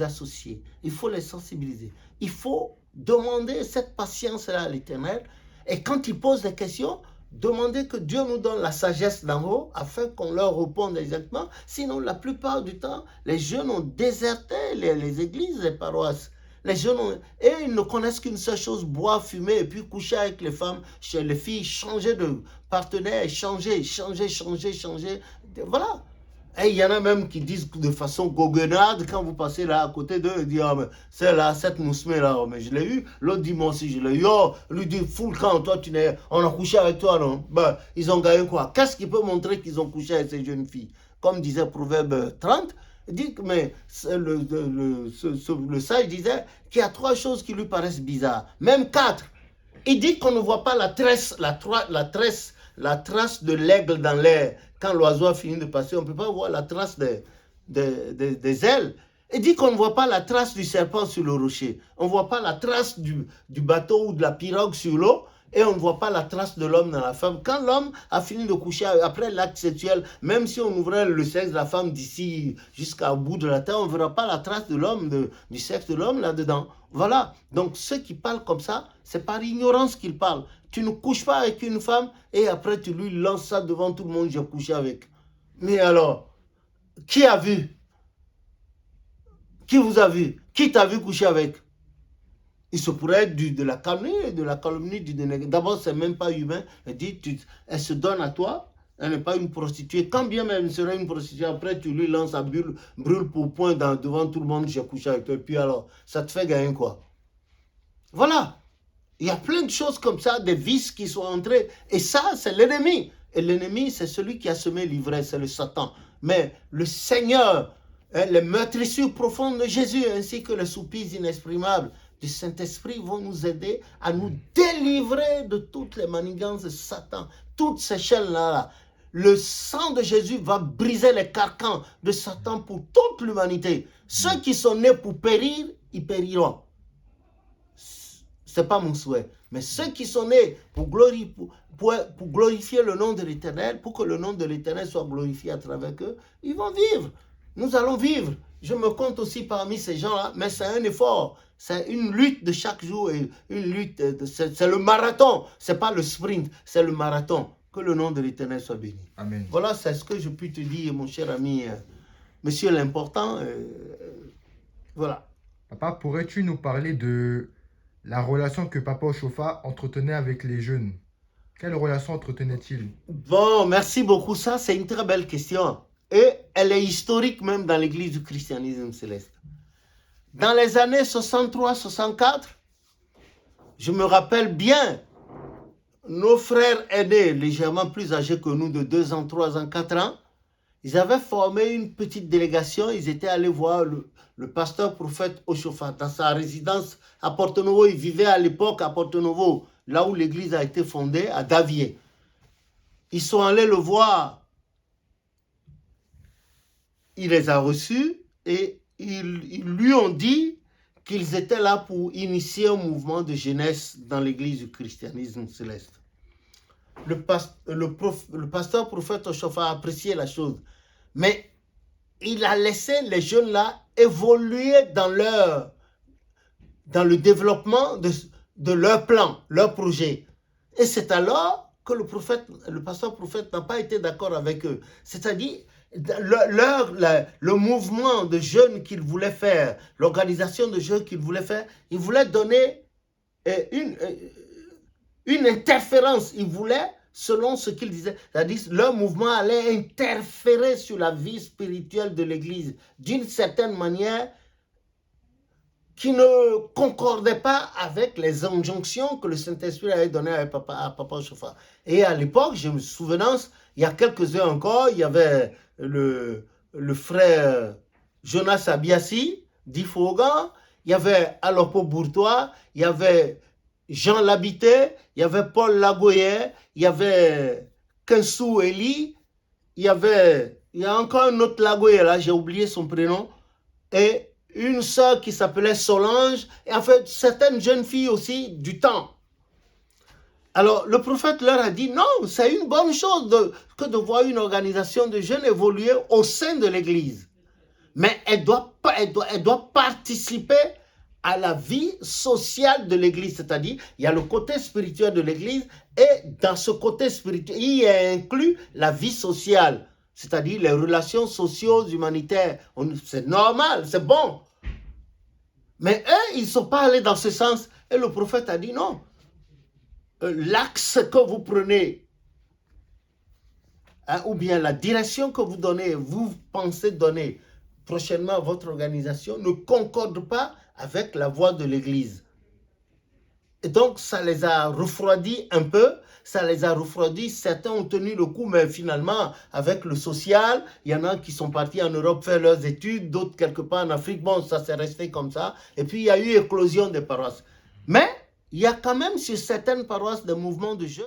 associer, il faut les sensibiliser. Il faut demander cette patience-là à l'Éternel. Et quand ils posent des questions, demander que Dieu nous donne la sagesse d'en haut afin qu'on leur réponde exactement. Sinon, la plupart du temps, les jeunes ont déserté les églises, les paroisses. Les jeunes et ils ne connaissent qu'une seule chose, boire, fumer et puis coucher avec les femmes, chez les filles, changer de partenaire, changer. Voilà. Et il y en a même qui disent de façon goguenarde, quand vous passez là à côté d'eux, ils disent, ah, mais c'est là, cette moussemée là, oh, mais je l'ai eu. L'autre dit, moi aussi, je l'ai eu. Oh, lui dit, full camp, toi, on a couché avec toi, non? Ben, ils ont gagné quoi? Qu'est-ce qui peut montrer qu'ils ont couché avec ces jeunes filles? Comme disait Proverbe 30, il dit que, mais le sage disait qu'il y a 3 choses qui lui paraissent bizarres, même 4. Il dit qu'on ne voit pas la trace de l'aigle dans l'air. Quand l'oiseau a fini de passer, on ne peut pas voir la trace des ailes. Il dit qu'on ne voit pas la trace du serpent sur le rocher. On ne voit pas la trace du bateau ou de la pirogue sur l'eau. Et on ne voit pas la trace de l'homme dans la femme. Quand l'homme a fini de coucher après l'acte sexuel, même si on ouvrait le sexe de la femme d'ici jusqu'au bout de la terre, on ne verra pas la trace de l'homme, du sexe de l'homme là-dedans. Voilà. Donc ceux qui parlent comme ça, c'est par ignorance qu'ils parlent. Tu ne couches pas avec une femme et après tu lui lances ça devant tout le monde, j'ai couché avec. Mais alors, qui a vu? Qui vous a vu? Qui t'a vu coucher avec? Il se pourrait être de la calomnie, du dénigre. D'abord, c'est même pas humain. Elle dit, elle se donne à toi. Elle n'est pas une prostituée. Quand bien même elle serait une prostituée, après tu lui lances à brûle pour point devant tout le monde, j'ai couché avec toi. Et puis alors, ça te fait gagner quoi? Voilà. Il y a plein de choses comme ça, des vices qui sont entrés. Et ça, c'est l'ennemi. Et l'ennemi, c'est celui qui a semé l'ivresse, c'est le Satan. Mais le Seigneur, les meurtrissures profondes de Jésus, ainsi que les soupirs inexprimables du Saint-Esprit vont nous aider à nous délivrer de toutes les manigances de Satan, toutes ces chaînes-là. Le sang de Jésus va briser les carcans de Satan pour toute l'humanité. Ceux qui sont nés pour périr, ils périront. Ce n'est pas mon souhait. Mais ceux qui sont nés pour glorifier le nom de l'Éternel, pour que le nom de l'Éternel soit glorifié à travers eux, ils vont vivre. Nous allons vivre. Je me compte aussi parmi ces gens-là, mais c'est un effort. C'est une lutte de chaque jour. Et une lutte, c'est le marathon. Ce n'est pas le sprint, c'est le marathon. Que le nom de l'Éternel soit béni. Amen. Voilà, c'est ce que je puis te dire, mon cher ami. Monsieur l'important, voilà. Papa, pourrais-tu nous parler de la relation que Papa Oshofa entretenait avec les jeunes? Quelle relation entretenait-il? Bon, merci beaucoup. Ça, c'est une très belle question. Et elle est historique même dans l'église du christianisme céleste. Dans les années 63-64, je me rappelle bien, nos frères aînés, légèrement plus âgés que nous, de 2 ans, 3 ans, 4 ans, ils avaient formé une petite délégation. Ils étaient allés voir le pasteur prophète Oshofa dans sa résidence à Porto Novo. Il vivait à l'époque à Porto Novo, là où l'église a été fondée, à Davier. Ils sont allés le voir. Il les a reçus et ils lui ont dit qu'ils étaient là pour initier un mouvement de jeunesse dans l'église du christianisme céleste. Le pasteur prophète Oshofa a apprécié la chose, mais il a laissé les jeunes là évoluer dans le développement de leur plan, leur projet. Et c'est alors que le pasteur prophète n'a pas été d'accord avec eux. C'est-à-dire, le mouvement de jeunes qu'il voulait faire, l'organisation de jeunes qu'il voulait faire, il voulait donner une interférence. Il voulait, selon ce qu'il disait, c'est-à-dire leur mouvement allait interférer sur la vie spirituelle de l'Église d'une certaine manière qui ne concordait pas avec les injonctions que le Saint-Esprit avait données à Papa Oshofa. Et à l'époque, je me souviens, il y a quelques heures encore, il y avait le frère Jonas Abiassi d'Ifogan, il y avait Alopo Bourtois, il y avait Jean Labité, il y avait Paul Lagoyer, il y avait Kensou Eli, il y a encore un autre Lagoyer là, j'ai oublié son prénom, et une sœur qui s'appelait Solange, et en fait, certaines jeunes filles aussi du temps. Alors, le prophète leur a dit, non, c'est une bonne chose que de voir une organisation de jeunes évoluer au sein de l'Église. Mais elle doit participer à la vie sociale de l'Église. C'est-à-dire, il y a le côté spirituel de l'Église et dans ce côté spirituel, il y a inclus la vie sociale. C'est-à-dire les relations socio-humanitaires. C'est normal, c'est bon. Mais eux, ils ne sont pas allés dans ce sens. Et le prophète a dit non. L'axe que vous prenez, hein, ou bien la direction que vous donnez, vous pensez donner prochainement à votre organisation, ne concorde pas avec la voix de l'Église. Et donc, ça les a refroidis un peu, ça les a refroidis. Certains ont tenu le coup, mais finalement, avec le social, il y en a qui sont partis en Europe faire leurs études, d'autres quelque part en Afrique. Bon, ça s'est resté comme ça. Et puis, il y a eu éclosion des paroisses. Mais, il y a quand même sur certaines paroisses des mouvements de jeunes.